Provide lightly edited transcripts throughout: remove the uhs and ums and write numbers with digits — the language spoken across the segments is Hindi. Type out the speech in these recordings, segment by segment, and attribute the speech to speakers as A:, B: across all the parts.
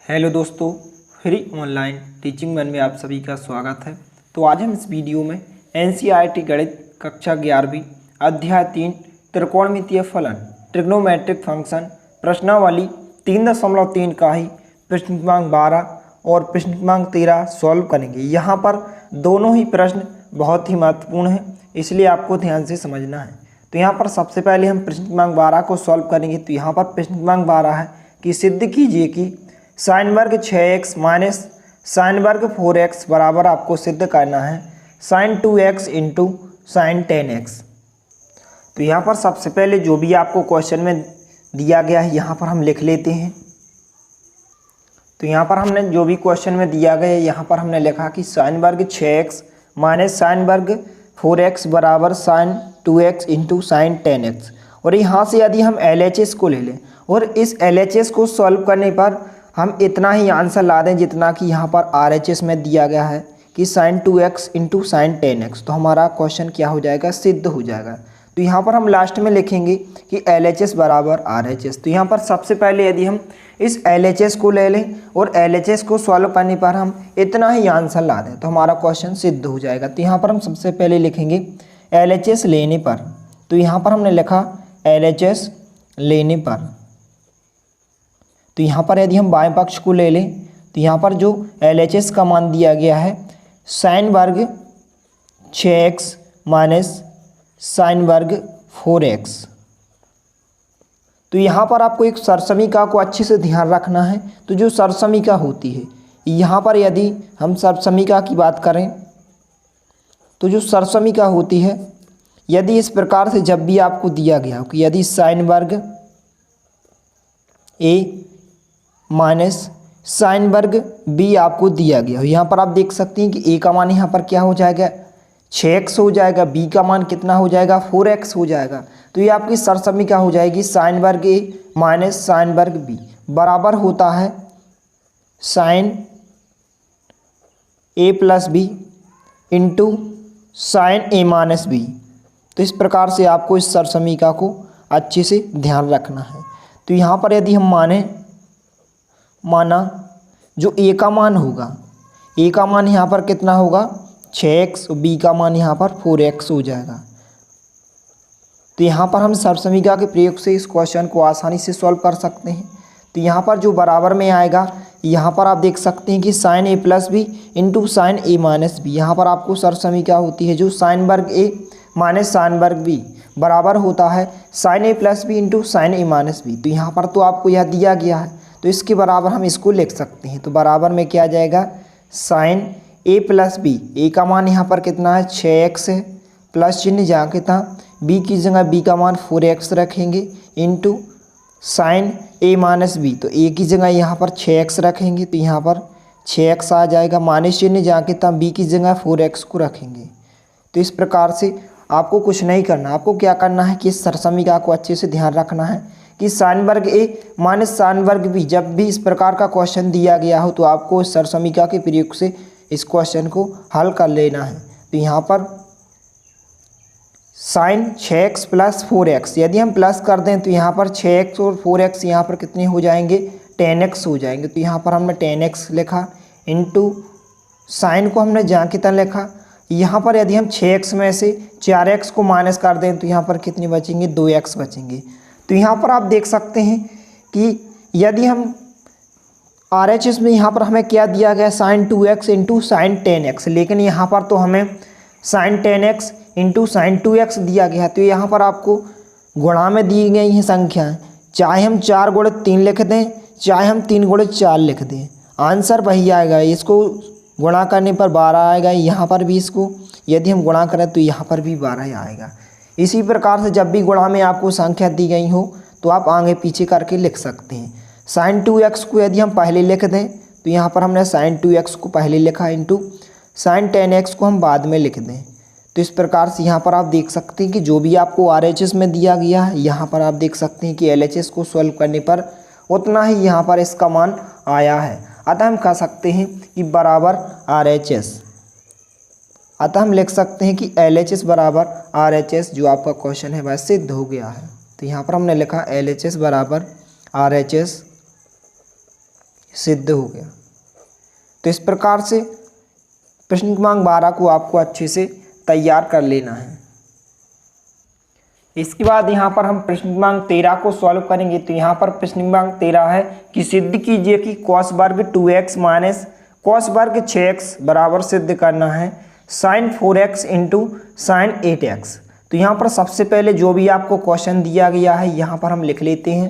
A: हेलो दोस्तों, फ्री ऑनलाइन टीचिंग वन में आप सभी का स्वागत है। तो आज हम इस वीडियो में एनसीईआरटी गणित कक्षा 11वीं अध्याय 3 त्रिकोणमितीय फलन ट्रिग्नोमेट्रिक फंक्शन प्रश्नावली 3.3 का ही प्रश्न क्रमांक 12 और प्रश्न क्रमांक 13 सॉल्व करेंगे। यहाँ पर दोनों ही प्रश्न बहुत ही महत्वपूर्ण हैं, इसलिए आपको ध्यान से समझना है। तो यहाँ पर सबसे पहले हम प्रश्न क्रमांक 12 को सॉल्व करेंगे। तो यहाँ पर प्रश्न क्रमांक 12 है कि सिद्ध कीजिए कि साइन वर्ग 6x माइनस साइन वर्ग 4x बराबर आपको सिद्ध करना है sign 2x into sine 10x। तो यहाँ पर सबसे पहले जो भी आपको क्वेश्चन में दिया गया है यहाँ पर हम लिख लेते हैं। तो यहाँ पर हमने जो भी क्वेश्चन में दिया गया है यहाँ पर हमने लिखा कि साइन वर्ग 6x माइनस साइन वर्ग 4x बराबर sign 2x into sine 10x। और यहाँ से यदि हम LHS को ले लें और इस LHS को सॉल्व करने पर हम इतना ही आंसर ला दें जितना कि यहाँ पर RHS में दिया गया है कि sign 2x into sine 10x, तो हमारा क्वेश्चन क्या हो जाएगा, सिद्ध हो जाएगा। तो यहाँ पर हम लास्ट में लिखेंगे कि LHS बराबर RHS। तो यहाँ पर सबसे पहले यदि हम इस LHS को ले लें और LHS को सॉल्व करने पर हम इतना ही आंसर ला दें तो हमारा क्वेश्चन सिद्ध हो जाएगा। तो यहाँ पर हम सबसे पहले लिखेंगे LHS लेने पर। तो यहाँ पर हमने लिखा LHS लेने पर। तो यहाँ पर यदि हम बाएं पक्ष को ले लें तो यहाँ पर जो LHS का मान दिया गया है साइन वर्ग 6x माइनस साइन वर्ग 4x। तो यहाँ पर आपको एक सरसमीका को अच्छे से ध्यान रखना है। तो जो सरसमीका होती है यहाँ पर यदि हम सरसमीका की बात करें तो जो सरसमीका होती है यदि इस प्रकार से जब भी आपको दिया गया हो कि यदि साइन वर्ग a माइनस साइन वर्ग b आपको दिया गया हो, यहाँ पर आप देख सकते हैं कि a का मान यहाँ पर क्या हो जाएगा 6x हो जाएगा, b का मान कितना हो जाएगा 4x हो जाएगा। तो ये आपकी सरसमीका हो जाएगी साइन वर्ग a माइनस साइन वर्ग b बराबर होता है sine a plus b into sine a minus b। तो इस प्रकार से आपको इस सरसमीका को अच्छे से ध्यान रखना है। तो यहाँ पर यदि हम माना जो a का मान होगा, a का मान यहाँ पर कितना होगा 6x और b का मान यहाँ पर 4x हो जाएगा। तो यहाँ पर हम सरसमीका के प्रयोग से इस क्वेश्चन को आसानी से सॉल्व कर सकते हैं। तो यहाँ पर जो बराबर में आएगा यहाँ पर आप देख सकते हैं कि sine a plus B into sine a minus B. यहाँ पर आपको सरसमीका होती है जो साइन वर्ग a माइनस साइन वर्ग b बराबर होता है sine a plus B into sine a minus B. तो यहाँ पर तो आपको यह दिया गया है तो इसके बराबर हम इसको लिख सकते हैं। तो बराबर में क्या आ जाएगा sine a plus B, a का मान यहाँ पर कितना है 6x है, प्लस चिन्ह जाके था b की जगह b का मान 4x रखेंगे into sine a minus B. तो a की जगह यहाँ पर 6x रखेंगे तो यहाँ पर 6x आ जाएगा, माइनस चिन्ह जाके था b की जगह 4x को रखेंगे। तो इस प्रकार से आपको कुछ नहीं करना, आपको क्या करना है कि इस सरसमीका को अच्छे से ध्यान रखना है कि साइन वर्ग a माइनस साइन वर्ग b जब भी इस प्रकार का क्वेश्चन दिया गया हो तो आपको इस सरसमीका के प्रयोग से इस क्वेश्चन को हल कर लेना है। तो यहाँ पर साइन 6x प्लस 4x यदि हम प्लस कर दें तो यहाँ पर 6x और 4x यहाँ पर कितने हो जाएंगे 10x हो जाएंगे। तो यहाँ पर हमने 10x लिखा इंटू साइन को हमने जहाँ की तरह लिखा। यहाँ पर यदि हम 6x में से 4x को माइनस कर दें तो यहाँ पर कितने बचेंगे 2x बचेंगे। तो यहाँ पर आप देख सकते हैं कि यदि हम RHS में यहाँ पर हमें क्या दिया गया sign 2x into sine 10x, लेकिन यहाँ पर तो हमें sign 10x into sine 2x दिया गया है। तो यहाँ पर आपको गुणा में दी गई हैं संख्याएं, चाहे हम 4 गुणे 3 लिख दें चाहे हम 3 गुणे 4 लिख दें, आंसर वही आएगा। इसको गुणा करने पर 12 आएगा, यहाँ पर भी इसको यदि हम गुणा करें तो यहाँ पर भी 12 आएगा। इसी प्रकार से जब भी गुणा में आपको संख्या दी गई हो तो आप आगे पीछे करके लिख सकते हैं। साइन 2x को यदि हम पहले लिख दें तो यहाँ पर हमने साइन 2x को पहले लिखा इंटू साइन 10x को हम बाद में लिख दें। तो इस प्रकार से यहाँ पर आप देख सकते हैं कि जो भी आपको RHS में दिया गया है यहाँ पर आप देख सकते हैं कि LHS को सॉल्व करने पर उतना ही यहाँ पर इसका मान आया है। अतः हम कह सकते हैं कि बराबर RHS। अतः हम लिख सकते हैं कि LHS बराबर RHS, जो आपका क्वेश्चन है वह सिद्ध हो गया है। तो यहाँ पर हमने लिखा LHS बराबर RHS सिद्ध हो गया। तो इस प्रकार से प्रश्न क्रमांक 12 को आपको अच्छे से तैयार कर लेना है। इसके बाद यहाँ पर हम प्रश्न क्रमांक 13 को सॉल्व करेंगे। तो यहाँ पर प्रश्न क्रमांक 13 है कि सिद्ध कीजिए कि कॉस वर्ग 2x माइनस कॉस वर्ग 6x बराबर सिद्ध करना है sign 4x into sine 8x। तो यहाँ पर सबसे पहले जो भी आपको क्वेश्चन दिया गया है यहाँ पर हम लिख लेते हैं।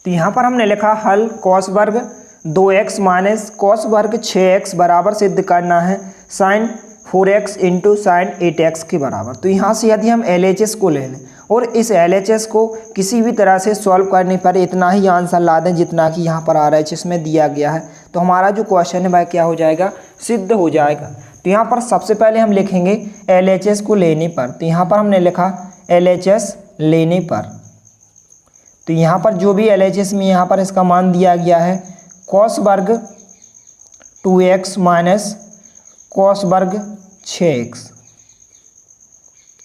A: तो यहाँ पर हमने लिखा हल कॉस वर्ग 2x माइनस कॉस वर्ग 6x बराबर सिद्ध करना है sign 4x into sine 8x के बराबर। तो यहाँ से यदि हम LHS को ले लें और इस LHS को किसी भी तरह से सॉल्व करने पर इतना ही आंसर ला दें जितना कि यहाँ पर RHS में दिया गया है, तो हमारा जो क्वेश्चन है वह क्या हो जाएगा, सिद्ध हो जाएगा। तो यहाँ पर सबसे पहले हम लिखेंगे LHS को लेने पर। तो यहाँ पर हमने लिखा LHS लेने पर। तो यहाँ पर जो भी LHS में यहाँ पर इसका मान दिया गया है कॉस वर्ग 2x माइनस कॉस वर्ग 6x।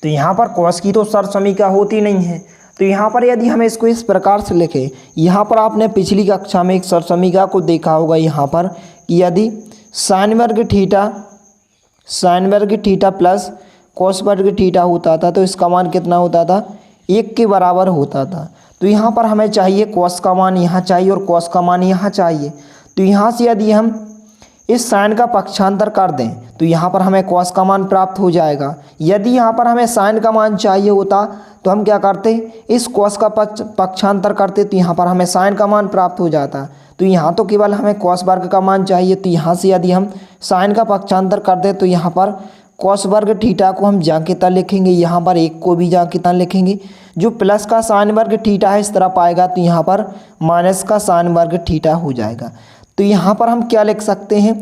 A: तो यहाँ पर कॉस की तो सरसमीका होती नहीं है। तो यहाँ पर यदि हम इसको इस प्रकार से लिखें, यहाँ पर आपने पिछली कक्षा में एक सरसमीका को देखा होगा यहाँ पर कि यदि साइन वर्ग थीटा प्लस कॉस वर्ग थीटा होता था तो इसका मान कितना होता था, 1 के बराबर होता था। तो यहाँ पर हमें चाहिए कॉस का मान यहाँ चाहिए और कॉस का मान यहाँ चाहिए। तो यहाँ से यदि हम इस साइन का पक्षांतर कर दें तो यहाँ पर हमें कॉस का मान प्राप्त हो जाएगा। यदि यहाँ पर हमें साइन का मान चाहिए होता तो हम क्या करते, इस कॉस का पक्षांतर करते तो यहाँ पर हमें साइन का मान प्राप्त हो जाता। तो यहाँ तो केवल हमें कॉस वर्ग का मान चाहिए। तो यहाँ से यदि हम साइन का पक्षांतर कर दें तो यहाँ पर कॉस वर्ग थीटा को हम जांकिता लिखेंगे, यहाँ पर 1 को भी जांकिता लिखेंगे। जो प्लस का साइन वर्ग थीटा है इस तरफ आएगा तो यहाँ पर माइनस का साइन वर्ग थीटा हो जाएगा। तो यहाँ पर हम क्या लिख सकते हैं,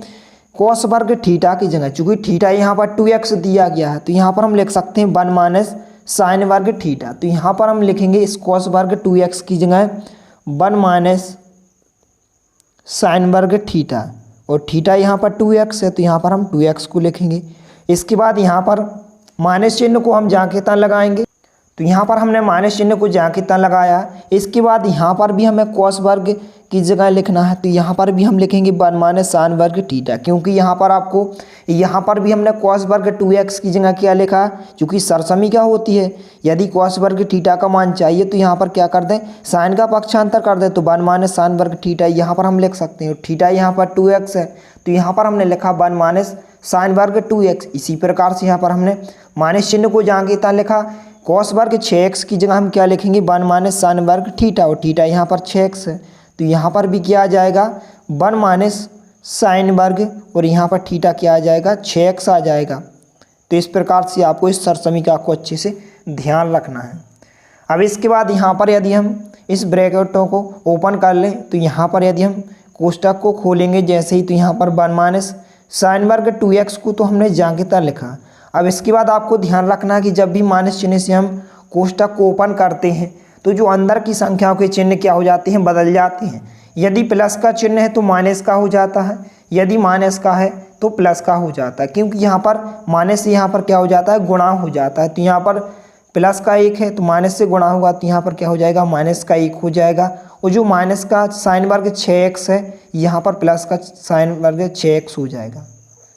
A: कॉस वर्ग थीटा की जगह, चूँकि थीटा यहाँ पर 2x दिया गया है तो यहाँ पर हम लिख सकते हैं 1 माइनस साइन वर्ग थीटा। तो यहाँ पर हम लिखेंगे इस कॉस वर्ग 2x की जगह 1 माइनस साइन वर्ग थीटा, और थीटा यहाँ पर 2x है तो यहाँ पर हम 2x को लिखेंगे। इसके बाद यहाँ पर माइनस चिन्ह को हम जांकिता लगाएंगे। तो यहाँ पर हमने माइनस चिन्ह को जांकिता लगाया। इसके बाद यहाँ पर भी हमें कॉस वर्ग की जगह लिखना है। तो यहाँ पर भी हम लिखेंगे 1 माइनस साइन वर्ग थीटा, क्योंकि यहाँ पर आपको यहाँ पर भी हमने कॉस वर्ग 2x की जगह क्या लिखा, चूँकि सरसमीका होती है। यदि कॉस वर्ग थीटा का मान चाहिए तो यहाँ पर क्या कर दें, साइन का पक्षांतर कर दें। तो 1 माइनस साइन वर्ग थीटा यहाँ पर हम लिख सकते हैं। थीटा यहाँ पर 2x है तो यहाँ पर हमने लिखा 1 माइनस साइन वर्ग 2x। इसी प्रकार से यहाँ पर हमने माइनस चिन्ह को जांकिता लिखा। कॉस वर्ग 6x की जगह हम क्या लिखेंगे, 1 माइनस साइन वर्ग थीटा, और थीटा यहाँ पर 6x है तो यहाँ पर भी क्या आ जाएगा 1 माइनस साइन वर्ग, और यहाँ पर थीटा क्या आ जाएगा 6x आ जाएगा। तो इस प्रकार से आपको इस सरसमीका को अच्छे से ध्यान रखना है। अब इसके बाद यहाँ पर यदि हम इस ब्रैकेटों को ओपन कर लें तो यहाँ पर यदि हम कोष्टक को खोलेंगे जैसे ही, तो यहाँ पर 1 माइनस साइन वर्ग 2x को तो हमने जांकिता लिखा। अब इसके बाद आपको ध्यान रखना है कि जब भी माइनस चिन्ह से हम कोष्टक को ओपन करते हैं तो जो अंदर की संख्याओं के चिन्ह क्या हो जाते हैं, बदल जाते हैं। यदि प्लस का चिन्ह है तो माइनस का हो जाता है, यदि माइनस का है तो प्लस का हो जाता है, क्योंकि यहाँ पर माइनस से यहाँ पर क्या हो जाता है, गुणा हो जाता है। तो यहाँ पर प्लस का 1 है तो माइनस से गुणा होगा तो यहाँ पर क्या हो जाएगा, माइनस का 1 हो जाएगा। और जो माइनस का साइन वर्ग 6x है यहाँ पर प्लस का साइन वर्ग 6x हो जाएगा।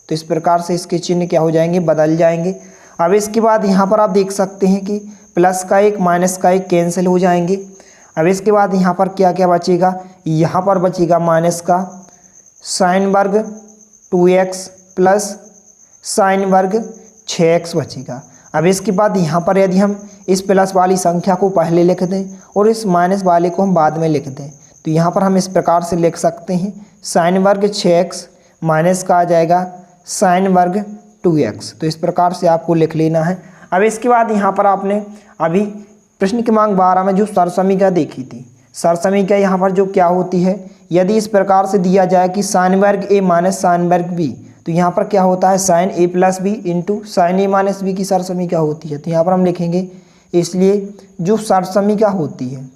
A: तो इस प्रकार से इसके चिन्ह क्या हो जाएंगे, बदल जाएंगे। अब इसके बाद यहाँ पर आप देख सकते हैं कि प्लस का 1 माइनस का 1 कैंसिल हो जाएंगे। अब इसके बाद यहाँ पर क्या क्या बचेगा, यहाँ पर बचेगा माइनस का साइन वर्ग 2x प्लस साइन वर्ग 6x बचेगा। अब इसके बाद यहाँ पर यदि हम इस प्लस वाली संख्या को पहले लिख दें और इस माइनस वाले को हम बाद में लिख दें तो यहाँ पर हम इस प्रकार से लिख सकते हैं साइन वर्ग 6x माइनस का आ जाएगा साइन वर्ग 2x। तो इस प्रकार से आपको लिख लेना है। अब इसके बाद यहाँ पर आपने अभी प्रश्न क्रमांक 12 में जो सरसमीका देखी थी, सरसमीका यहाँ पर जो क्या होती है, यदि इस प्रकार से दिया जाए कि साइन वर्ग a माइनस साइन वर्ग b, तो यहाँ पर क्या होता है sine a plus B into sine a minus B की सरसमीका होती है। तो यहाँ पर हम लिखेंगे, इसलिए जो सरसमीका होती है,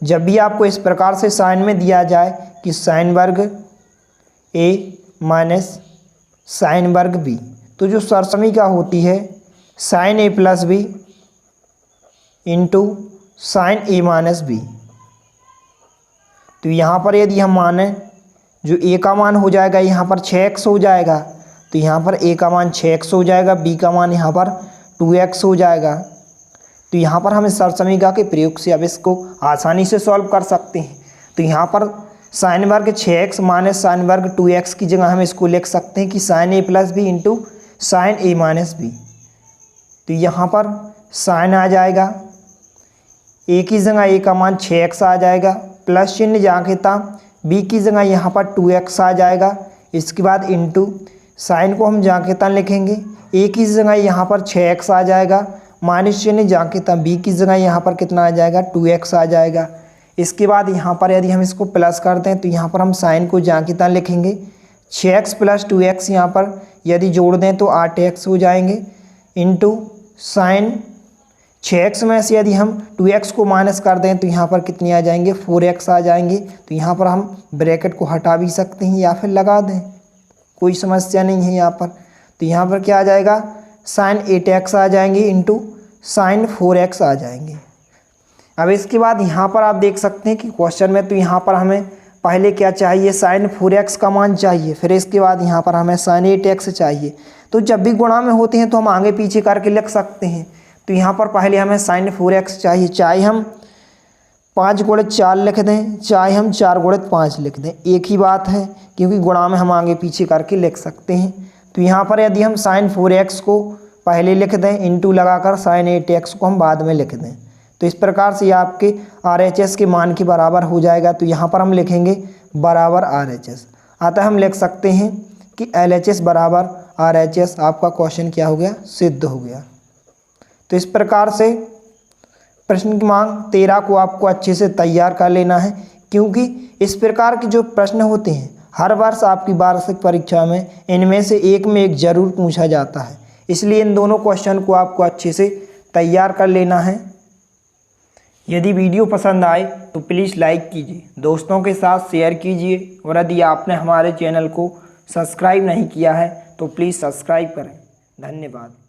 A: जब भी आपको इस प्रकार से साइन में दिया जाए कि साइन वर्ग a माइनस साइन वर्ग b, तो जो सरसमीका होती है sine a plus B into sine a minus B. तो यहाँ पर यदि हम माने जो ए का मान हो जाएगा यहाँ पर 6x हो जाएगा, तो यहाँ पर ए का मान 6x हो जाएगा, बी का मान यहाँ पर 2x हो जाएगा। तो यहाँ पर हम इस सरसमीका के प्रयोग से अब इसको आसानी से सॉल्व कर सकते हैं। तो यहाँ पर साइन वर्ग 6x माइनस साइन वर्ग 2x की जगह हम इसको लिख सकते हैं कि साइन ए प्लस बी इंटू साइन ए माइनस बी। तो यहाँ पर साइन आ जाएगा, ए की जगह ए का मान 6x आ जाएगा, प्लस चिन्ह जाके था बी की जगह यहाँ पर 2x आ जाएगा। इसके बाद इंटू साइन को हम जाके था लिखेंगे, ए की जगह यहाँ पर 6x आ जाएगा, माइनस चिन्ह जाके था बी की जगह यहाँ पर कितना आ जाएगा 2x आ जाएगा। इसके बाद यहाँ पर यदि हम इसको प्लस करते हैं तो यहाँ पर हम साइन को जाके था लिखेंगे, 6x प्लस 2x यहाँ पर यदि जोड़ दें तो 8x हो जाएंगे, इंटू साइन 6x में से यदि हम 2x को माइनस कर दें तो यहाँ पर कितने आ जाएंगे 4x आ जाएंगे। तो यहाँ पर हम ब्रैकेट को हटा भी सकते हैं या फिर लगा दें, कोई समस्या नहीं है यहाँ पर। तो यहाँ पर क्या आ जाएगा साइन 8x आ जाएंगे इंटू साइन 4x आ जाएंगे। अब इसके बाद यहाँ पर आप देख सकते हैं कि क्वेश्चन में तो यहाँ पर हमें पहले क्या चाहिए साइन 4x का मान चाहिए, फिर इसके बाद यहाँ पर हमें साइन 8x चाहिए। तो जब भी गुणा में होते हैं तो हम आगे पीछे करके लिख सकते हैं। तो यहाँ पर पहले हमें साइन 4x चाहिए, चाहे हम 5 गुणित 4 लिख दें, चाहे हम 4 गुणित 5 लिख दें, एक ही बात है, क्योंकि गुणा में हम आगे पीछे करके लिख सकते हैं। तो यहाँ पर यदि हम साइन 4x को पहले लिख दें, इंटू लगाकर साइन 8x को हम बाद में लिख दें, तो इस प्रकार से आपके RHS के मान के बराबर हो जाएगा। तो यहाँ पर हम लिखेंगे बराबर RHS, अतः हम लिख सकते हैं कि LHS बराबर RHS। आपका क्वेश्चन क्या हो गया, सिद्ध हो गया। तो इस प्रकार से प्रश्न क्रमांक 13 को आपको अच्छे से तैयार कर लेना है, क्योंकि इस प्रकार के जो प्रश्न होते हैं हर वर्ष आपकी वार्षिक परीक्षा में इनमें से एक में एक जरूर पूछा जाता है। इसलिए इन दोनों क्वेश्चन को आपको अच्छे से तैयार कर लेना है। यदि वीडियो पसंद आए तो प्लीज़ लाइक कीजिए, दोस्तों के साथ शेयर कीजिए, और यदि आपने हमारे चैनल को सब्सक्राइब नहीं किया है तो प्लीज़ सब्सक्राइब करें। धन्यवाद।